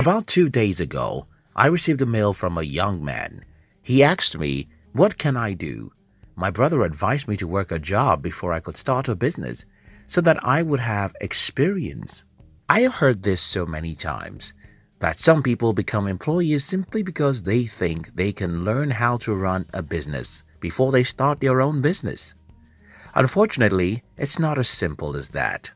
About 2 days ago, I received a mail from a young man. He asked me, "What can I do?" My brother advised me to work a job before I could start a business so that I would have experience. I have heard this so many times, that some people become employees simply because they think they can learn how to run a business before they start their own business. Unfortunately, it's not as simple as that.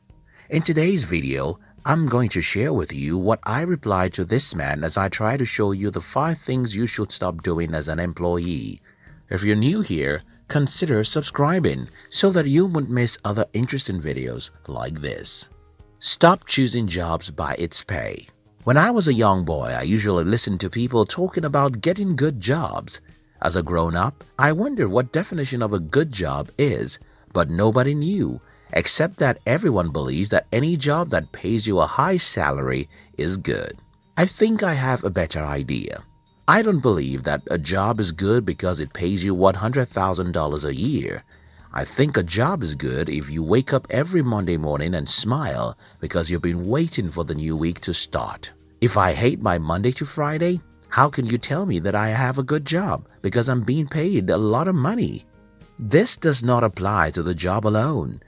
In today's video, I'm going to share with you what I replied to this man as I try to show you the 5 things you should stop doing as an employee. If you're new here, consider subscribing so that you won't miss other interesting videos like this. Stop choosing jobs by its pay. When I was a young boy, I usually listened to people talking about getting good jobs. As a grown-up, I wondered what definition of a good job is, but nobody knew, except that everyone believes that any job that pays you a high salary is good. I think I have a better idea. I don't believe that a job is good because it pays you $100,000 a year. I think a job is good if you wake up every Monday morning and smile because you've been waiting for the new week to start. If I hate my Monday to Friday, how can you tell me that I have a good job because I'm being paid a lot of money? This does not apply to the job alone.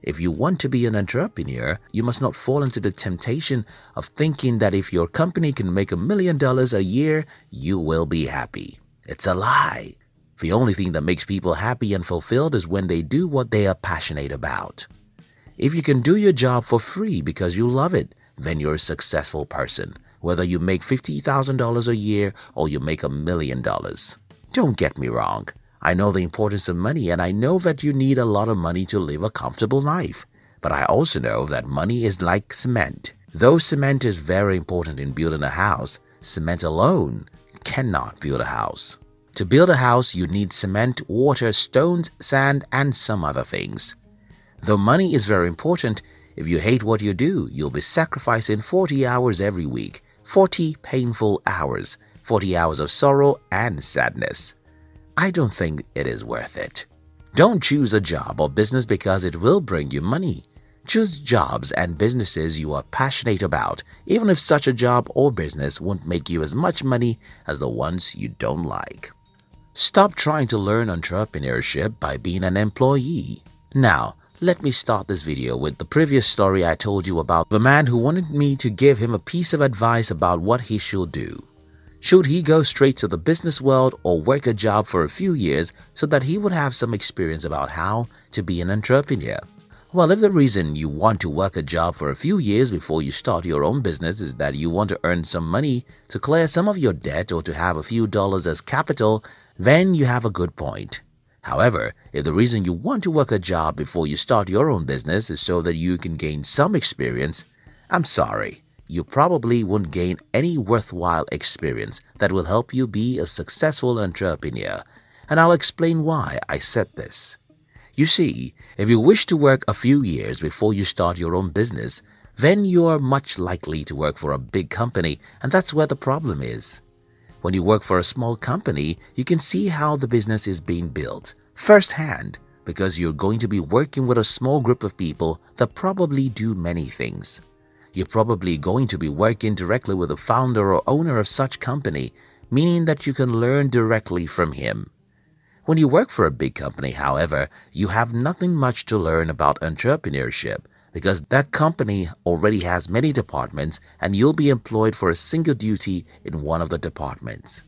If you want to be an entrepreneur, you must not fall into the temptation of thinking that if your company can make $1 million a year, you will be happy. It's a lie. The only thing that makes people happy and fulfilled is when they do what they are passionate about. If you can do your job for free because you love it, then you're a successful person, whether you make $50,000 a year or you make $1 million. Don't get me wrong. I know the importance of money, and I know that you need a lot of money to live a comfortable life. But I also know that money is like cement. Though cement is very important in building a house, cement alone cannot build a house. To build a house, you need cement, water, stones, sand, and some other things. Though money is very important, if you hate what you do, you'll be sacrificing 40 hours every week, 40 painful hours, 40 hours of sorrow and sadness. I don't think it is worth it. Don't choose a job or business because it will bring you money. Choose jobs and businesses you are passionate about, even if such a job or business won't make you as much money as the ones you don't like. Stop trying to learn entrepreneurship by being an employee. Now, let me start this video with the previous story I told you about the man who wanted me to give him a piece of advice about what he should do. Should he go straight to the business world or work a job for a few years so that he would have some experience about how to be an entrepreneur? Well, if the reason you want to work a job for a few years before you start your own business is that you want to earn some money to clear some of your debt or to have a few dollars as capital, then you have a good point. However, if the reason you want to work a job before you start your own business is so that you can gain some experience, I'm sorry. You probably won't gain any worthwhile experience that will help you be a successful entrepreneur, and I'll explain why I said this. You see, if you wish to work a few years before you start your own business, then you are much likely to work for a big company, and that's where the problem is. When you work for a small company, you can see how the business is being built firsthand because you're going to be working with a small group of people that probably do many things. You're probably going to be working directly with the founder or owner of such company, meaning that you can learn directly from him. When you work for a big company, however, you have nothing much to learn about entrepreneurship because that company already has many departments and you'll be employed for a single duty in one of the departments.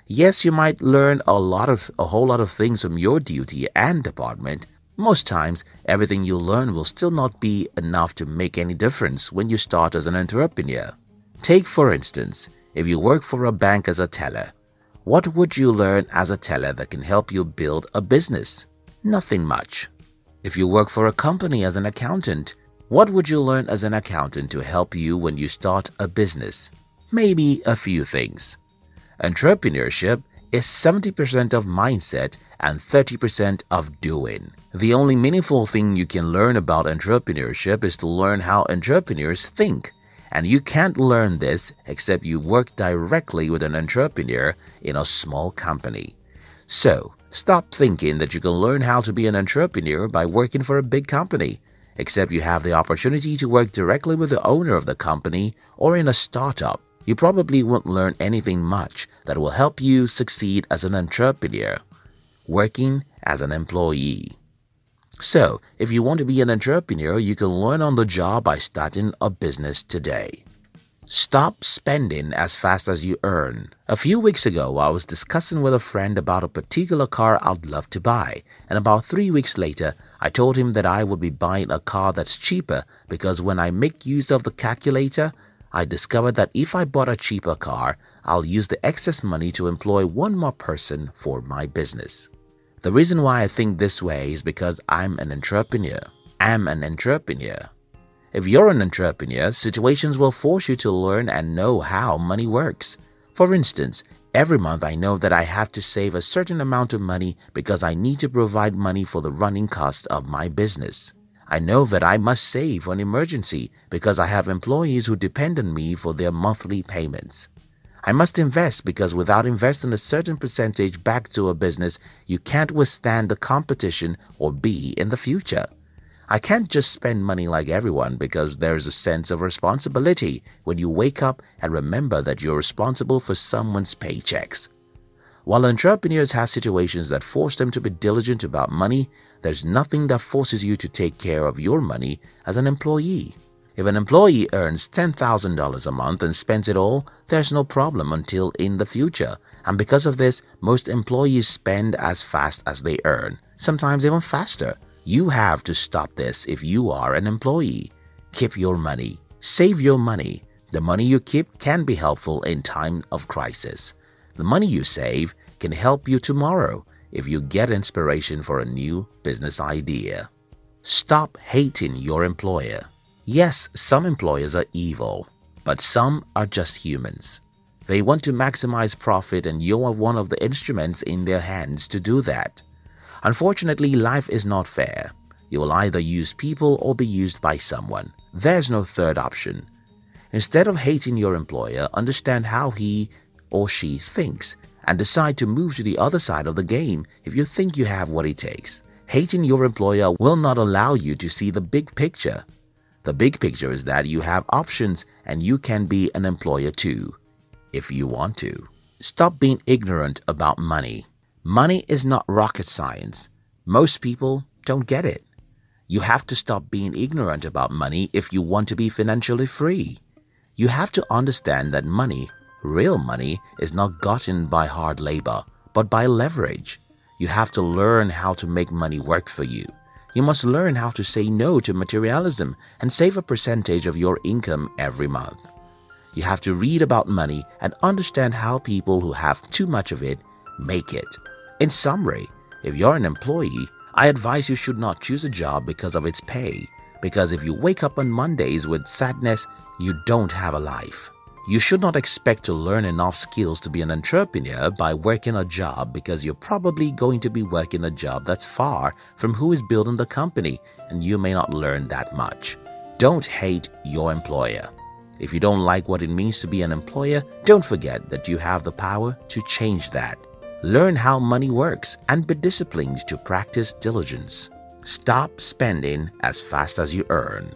Yes, you might learn a whole lot of things from your duty and department. Most times, everything you learn will still not be enough to make any difference when you start as an entrepreneur. Take, for instance, if you work for a bank as a teller. What would you learn as a teller that can help you build a business? Nothing much. If you work for a company as an accountant, what would you learn as an accountant to help you when you start a business? Maybe a few things. Entrepreneurship is 70% of mindset and 30% of doing. The only meaningful thing you can learn about entrepreneurship is to learn how entrepreneurs think. And you can't learn this except you work directly with an entrepreneur in a small company. So, stop thinking that you can learn how to be an entrepreneur by working for a big company, except you have the opportunity to work directly with the owner of the company or in a startup. you probably won't learn anything much that will help you succeed as an entrepreneur, working as an employee. So, if you want to be an entrepreneur, you can learn on the job by starting a business today. Stop spending as fast as you earn. A few weeks ago, I was discussing with a friend about a particular car I'd love to buy, and about 3 weeks later, I told him that I would be buying a car that's cheaper because when I make use of the calculator, I discovered that if I bought a cheaper car, I'll use the excess money to employ one more person for my business. The reason why I think this way is because I'm an entrepreneur. If you're an entrepreneur, situations will force you to learn and know how money works. For instance, every month I know that I have to save a certain amount of money because I need to provide money for the running cost of my business. I know that I must save for an emergency because I have employees who depend on me for their monthly payments. I must invest because without investing a certain percentage back to a business, you can't withstand the competition or be in the future. I can't just spend money like everyone because there's a sense of responsibility when you wake up and remember that you're responsible for someone's paychecks. While entrepreneurs have situations that force them to be diligent about money, there's nothing that forces you to take care of your money as an employee. If an employee earns $10,000 a month and spends it all, there's no problem until in the future. And because of this, most employees spend as fast as they earn, sometimes even faster. You have to stop this if you are an employee. Keep your money. Save your money. The money you keep can be helpful in time of crisis. The money you save can help you tomorrow if you get inspiration for a new business idea. Stop hating your employer. Yes, some employers are evil, but some are just humans. They want to maximize profit and you are one of the instruments in their hands to do that. Unfortunately, life is not fair. You will either use people or be used by someone. There's no third option. Instead of hating your employer, understand how he or she thinks and decide to move to the other side of the game if you think you have what it takes. Hating your employer will not allow you to see the big picture. The big picture is that you have options and you can be an employer too, if you want to. Stop being ignorant about money. Money is not rocket science. Most people don't get it. You have to stop being ignorant about money if you want to be financially free. You have to understand that money, real money, is not gotten by hard labor, but by leverage. You have to learn how to make money work for you. You must learn how to say no to materialism and save a percentage of your income every month. You have to read about money and understand how people who have too much of it make it. In summary, if you're an employee, I advise you should not choose a job because of its pay, because if you wake up on Mondays with sadness, you don't have a life. You should not expect to learn enough skills to be an entrepreneur by working a job because you're probably going to be working a job that's far from who is building the company and you may not learn that much. Don't hate your employer. If you don't like what it means to be an employer, don't forget that you have the power to change that. Learn how money works and be disciplined to practice diligence. Stop spending as fast as you earn.